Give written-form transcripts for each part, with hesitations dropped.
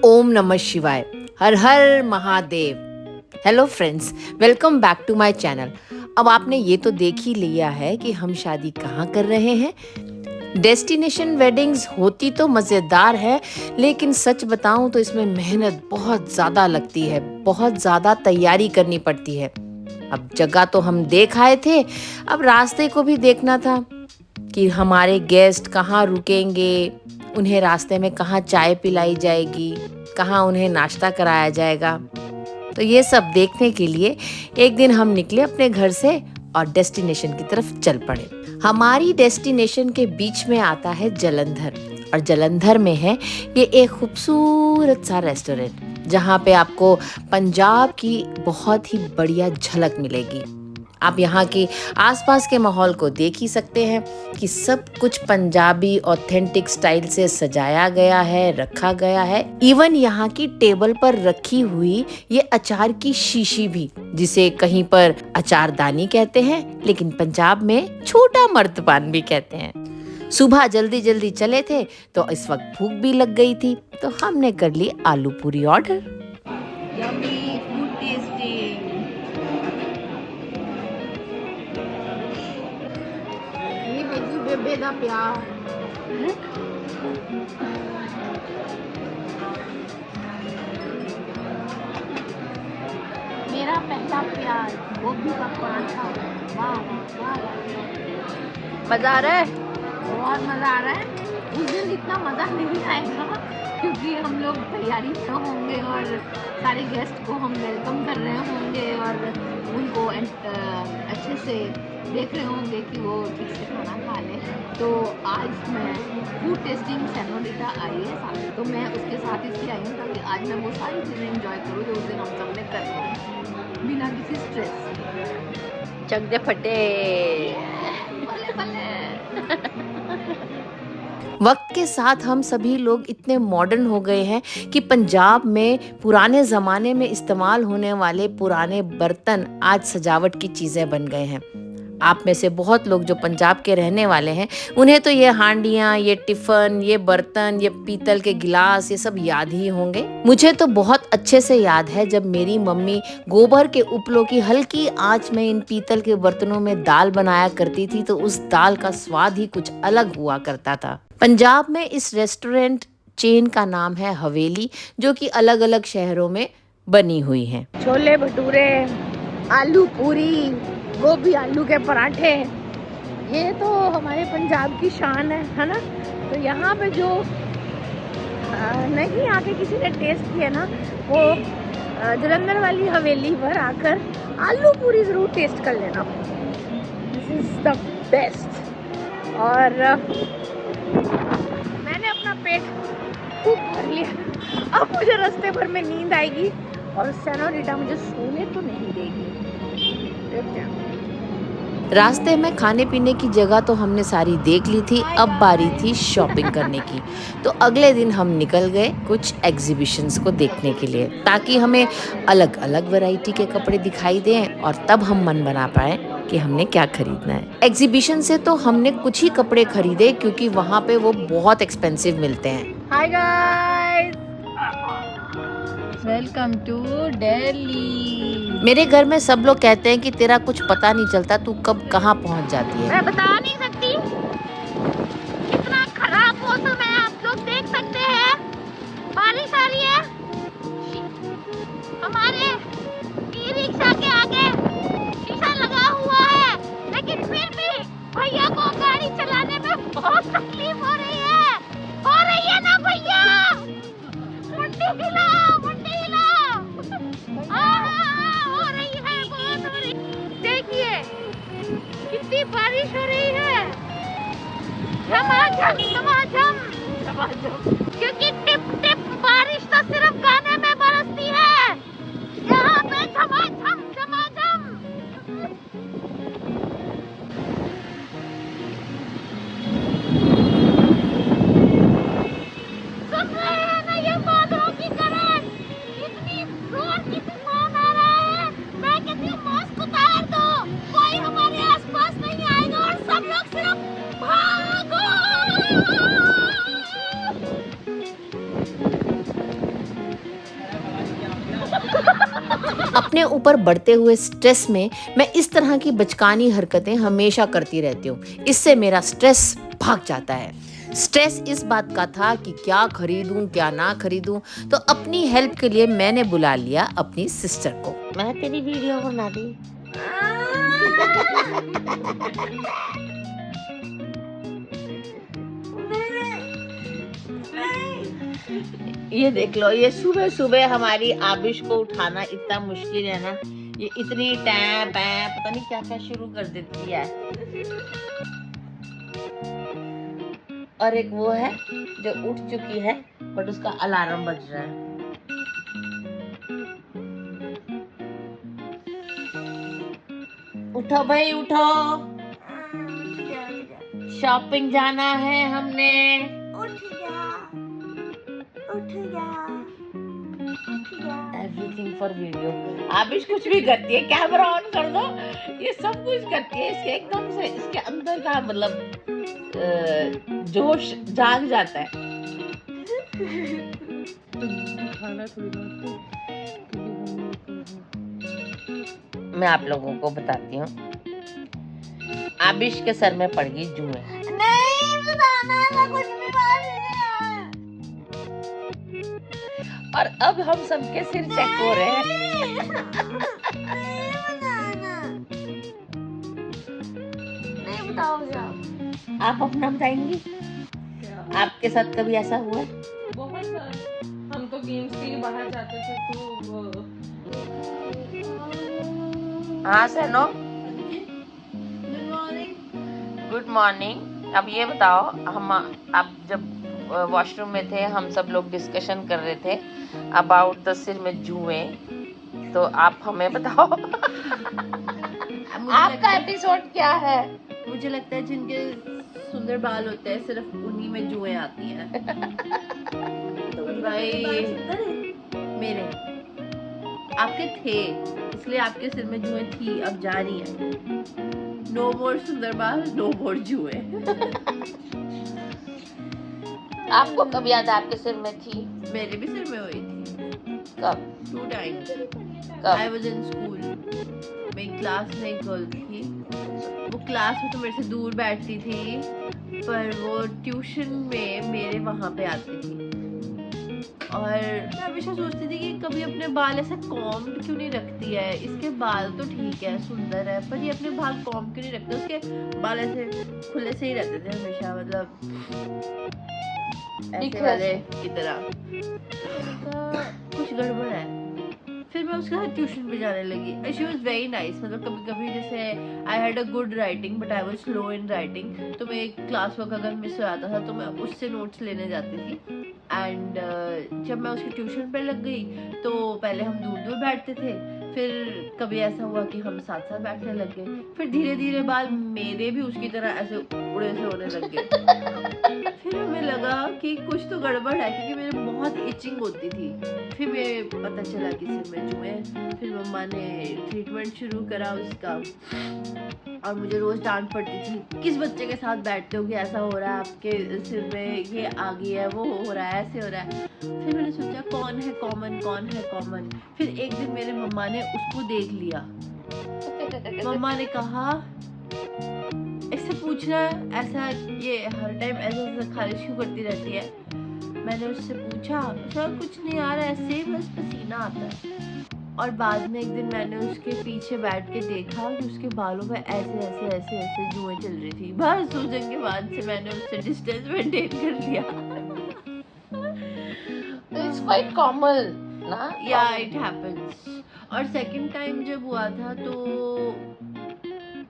ओम नमः शिवाय। Har Har Mahadev. Hello friends, welcome back to my channel. अब आपने ये तो देख ही लिया है कि हम शादी कहाँ कर रहे हैं। डेस्टिनेशन वेडिंग्स होती तो मज़ेदार है, लेकिन सच बताऊं तो इसमें मेहनत बहुत ज़्यादा लगती है, बहुत ज़्यादा तैयारी करनी पड़ती है। अब जगह तो हम देख आए थे, अब रास्ते को भी देखना था कि हमारे गेस्ट कहाँ रुकेंगे, उन्हें रास्ते में कहाँ चाय पिलाई जाएगी, कहाँ उन्हें नाश्ता कराया जाएगा। तो ये सब देखने के लिए एक दिन हम निकले अपने घर से और डेस्टिनेशन की तरफ चल पड़े। हमारी डेस्टिनेशन के बीच में आता है जालंधर, और जालंधर में है ये एक खूबसूरत सा रेस्टोरेंट जहाँ पे आपको पंजाब की बहुत ही बढ़िया झलक मिलेगी। आप यहाँ के आसपास के माहौल को देख ही सकते हैं कि सब कुछ पंजाबी ऑथेंटिक स्टाइल से सजाया गया है, रखा गया है। इवन यहाँ की टेबल पर रखी हुई ये अचार की शीशी भी, जिसे कहीं पर अचारदानी कहते हैं, लेकिन पंजाब में छोटा मर्तबान भी कहते हैं। सुबह जल्दी जल्दी चले थे तो इस वक्त भूख भी लग गई थी, तो हमने कर ली आलू पूरी ऑर्डर। Yummy, food tasting. ये वेजी बेबे दा प्यार। मेरा पहला प्यार गोभी का पराठा। वाह वाह वाह, मजा आ रहा है, बहुत मजा आ रहा है। उस दिन इतना मजा नहीं आएगा क्योंकि हम लोग तैयारी में होंगे और सारे गेस्ट को हम वेलकम कर रहे होंगे और उनको अच्छे से देख रहे होंगे कि वो ठीक से खाना खा लें। तो आज मैं फूड टेस्टिंग सेनोरिटा आई है साथ, तो मैं उसके साथ इसलिए आई हूँ ताकि आज मैं वो सारी चीज़ें एंजॉय करूँ जो उस दिन हम सब ने कर ली बिना किसी स्ट्रेस। चक दे फटे। भले भले। वक्त के साथ हम सभी लोग इतने मॉडर्न हो गए हैं कि पंजाब में पुराने ज़माने में इस्तेमाल होने वाले पुराने बर्तन आज सजावट की चीज़ें बन गए हैं। आप में से बहुत लोग जो पंजाब के रहने वाले हैं, उन्हें तो ये हांडियाँ, ये टिफ़न, ये बर्तन, ये पीतल के गिलास, ये सब याद ही होंगे। मुझे तो बहुत अच्छे से याद है जब मेरी मम्मी गोबर के उपलों की हल्की आंच में इन पीतल के बर्तनों में दाल बनाया करती थी, तो उस दाल का स्वाद ही कुछ अलग हुआ करता था। पंजाब में इस रेस्टोरेंट चेन का नाम है हवेली, जो कि अलग अलग शहरों में बनी हुई है। छोले भटूरे, आलू पूरी, गोभी आलू के पराठे, ये तो हमारे पंजाब की शान है ना। तो यहाँ पे जो नहीं आके किसी ने टेस्ट किया ना, वो जालंधर वाली हवेली पर आकर आलू पूरी ज़रूर टेस्ट कर लेना। This is the best. और मैंने अपना पेट खूब भर लिया। अब मुझे रास्ते भर में नींद आएगी और सेनोरिटा मुझे सोने तो नहीं देगी। रास्ते में खाने पीने की जगह तो हमने सारी देख ली थी, अब बारी थी शॉपिंग करने की। तो अगले दिन हम निकल गए कुछ एग्जीबिशंस को देखने के लिए, ताकि हमें अलग अलग वैरायटी के कपड़े दिखाई दें और तब हम मन बना पाए कि हमने क्या खरीदना है। एग्जीबिशन से तो हमने कुछ ही कपड़े खरीदे क्योंकि वहाँ पे वो बहुत एक्सपेंसिव मिलते हैं। Hi guys, welcome to Delhi. मेरे घर में सब लोग कहते हैं कि तेरा कुछ पता नहीं चलता, तू कब कहाँ पहुँच जाती है। मैं बता नहीं सकती कितना खराब मौसम है। आप लोग देख सकते हैं, बारिश आ रही है। हमारे ई रिक्शा के आगे शीशा लगा हुआ है, लेकिन फिर भी भैया को गाड़ी चलाने में बहुत तकलीफ हो रही है ना भैया। मुंडी हिलाओ, मुंडी हिलाओ। हो रही है, बहुत हो रही। देखिए कितनी बारिश हो रही है, झमाझम झमाझम झमाझम। क्योंकि टिप टिप बारिश तो सिर्फ गाने में बरसती है, यहाँ पे झमाझम झमाझम। सुन रहे हैं ना ये बादलों की गरज, इतनी जोर की तूफान आ रहा है। मैं कहती हूँ मास्क उतार दो, कोई हमारे आसपास नहीं आएगा और सब लोग सिर्फ भागो। अपने ऊपर बढ़ते हुए स्ट्रेस में मैं इस तरह की बचकानी हरकतें हमेशा करती रहती हूँ। इससे मेरा स्ट्रेस भाग जाता है। स्ट्रेस इस बात का था कि क्या खरीदूं क्या ना खरीदूं, तो अपनी हेल्प के लिए मैंने बुला लिया अपनी सिस्टर को। मैं तेरी वीडियो बना दी। ये देख लो, ये सुबह सुबह हमारी आबिश को उठाना इतना मुश्किल है ना। ये इतनी टैप पता नहीं क्या क्या शुरू कर देती है। और एक वो है जो उठ चुकी है बट उसका अलार्म बज रहा है। उठो भाई उठो, शॉपिंग जाना है हमने। Everything for video. आबिश कुछ भी करती है, कैमरा ऑन कर दो, ये सब कुछ करती है। इसके एकदम से इसके अंदर का मतलब जोश जाग जाता है। मैं आप लोगों को बताती हूँ, आबिश के सर में पड़ गई जुएं। नहीं बताना, मैं कुछ भी और अब हम सबके सिर चेक हो रहे हैं। नहीं बताओगे आप अपना बताएंगी? आपके साथ कभी ऐसा हुआ है? बहुत बार। हम तो गेम्स के लिए बाहर जाते थे तो हाँ सनो, गुड मॉर्निंग। अब ये बताओ, हम अब जब वॉशरूम में थे हम सब लोग डिस्कशन कर रहे थे अबाउट द सिर में जुएं, तो आप हमें बताओ आपका एपिसोड क्या है? मुझे लगता है जिनके सुंदर बाल होते हैं सिर्फ उन्हीं में जुएं आती हैं। तो भाई मेरे आपके थे इसलिए आपके सिर में जुएं थी, अब जा रही है। नो मोर सुंदर बाल, नो मोर जुएं। आपको कब याद है आपके सिर में थी? मेरे भी सिर में हुई थी। कब? 2 times। कब? I was in school. मेरी क्लास में एक गर्ल थी, वो क्लास में तो मेरे से दूर बैठती थी, पर वो ट्यूशन में मेरे वहाँ पे आती थी। और मैं हमेशा सोचती थी कि कभी अपने बाल ऐसे कॉम्ब क्यों नहीं रखती है। इसके बाल तो ठीक है, सुंदर है, पर ये अपने बाल कॉम्ब क्यों नहीं रखते। उसके बाल ऐसे खुले से ही रहते थे हमेशा, मतलब ऐसे वाले की तरह। कुछ गड़बड़ है। फिर मैं उसके साथ ट्यूशन पे जाने लगी। She was very nice. मतलब कभी कभी जैसे I had a good writing but I was slow in writing, तो मैं क्लास वर्क अगर मिस हो जाता था तो मैं उससे नोट्स लेने जाती थी। एंड जब मैं उसकी ट्यूशन पे लग गई तो पहले हम दूर दूर बैठते थे, फिर कभी ऐसा हुआ कि हम साथ साथ बैठने लग गए। फिर धीरे धीरे बाल मेरे भी उसकी तरह ऐसे उड़े से होने लग गए। फिर हमें लगा कि कुछ तो गड़बड़ है, क्योंकि मेरे बहुत इचिंग होती थी। फिर मैं पता चला कि सिर में जुएं। फिर मम्मा ने ट्रीटमेंट शुरू करा उसका, और मुझे रोज डांट पड़ती थी, किस बच्चे के साथ बैठते हो कि ऐसा हो रहा है आपके सिर में, ये आ गया है, वो हो रहा है, ऐसे हो रहा है। फिर मैंने सोचा कौन है कॉमन, कौन है कॉमन। फिर एक दिन मेरे मम्मा ने उसको देख लिया। मम्मा ने कहा इससे पूछना ऐसा, ये हर टाइम ऐसा खारिश क्यों करती रहती है। मैंने उससे पूछा, कुछ नहीं आ रहा, ऐसे ही बस पसीना आता है। और बाद में एक दिन मैंने उसके पीछे बैठ के देखा कि उसके बालों में ऐसे ऐसे ऐसे ऐसे जुएं चल रही थी। बस उस दिन के बाद से मैंने उससे डिस्टेंस मेंटेन कर लिया। इट्स क्वाइट कॉमन ना? या इट हैपेंस। और सेकंड टाइम जब हुआ था तो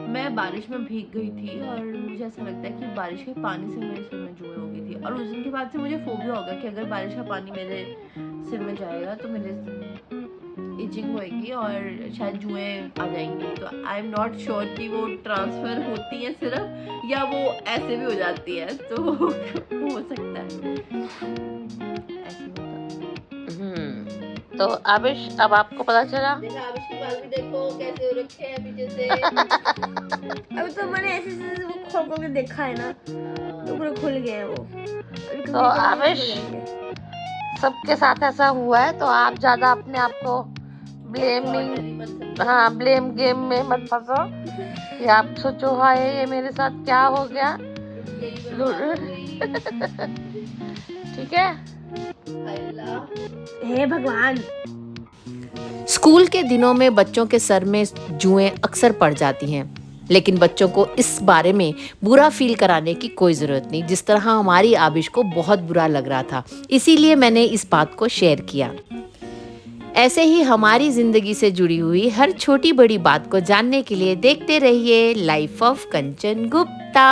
मैं बारिश में भीग गई थी, और मुझे ऐसा लगता है कि बारिश के पानी से मेरे सिर में जुएं हो गई थी। और उस दिन के बाद से मुझे फोबिया हो गया कि अगर बारिश का पानी मेरे सिर में जाएगा तो मेरे इचिंग होएगी और शायद जुएं आ जाएंगी। तो आई एम नॉट श्योर कि वो ट्रांसफर होती है सिर्फ, या वो ऐसे भी हो जाती है, तो हो सकता है ऐसे होता। तो आबिश, अब आपको पता चला? देखो आबिश के बाल भी देखो कैसे हो रखे हैं पीछे से। अभी तो मैंने ऐसे ऐसे वो खोल खोल के देखा है ना, तो पूरे खुल गए हैं वो। तो आबिश, सबके साथ ऐसा हुआ है, तो आप ज्यादा अपने आप को ब्लेमिंग, हाँ ब्लेम गेम में मत फंसो कि आप सोचो हाय ये मेरे साथ क्या हो गया। ठीक है। हे भगवान, स्कूल के दिनों में बच्चों के सर में जुएं अक्सर पड़ जाती हैं, लेकिन बच्चों को इस बारे में बुरा फील कराने की कोई ज़रूरत नहीं, जिस तरह हमारी आबिश को बहुत बुरा लग रहा था, इसीलिए मैंने इस बात को शेयर किया। ऐसे ही हमारी ज़िंदगी से जुड़ी हुई हर छोटी बड़ी बात को जानने के लिए देखते रहिए लाइफ ऑफ कंचन गुप्ता।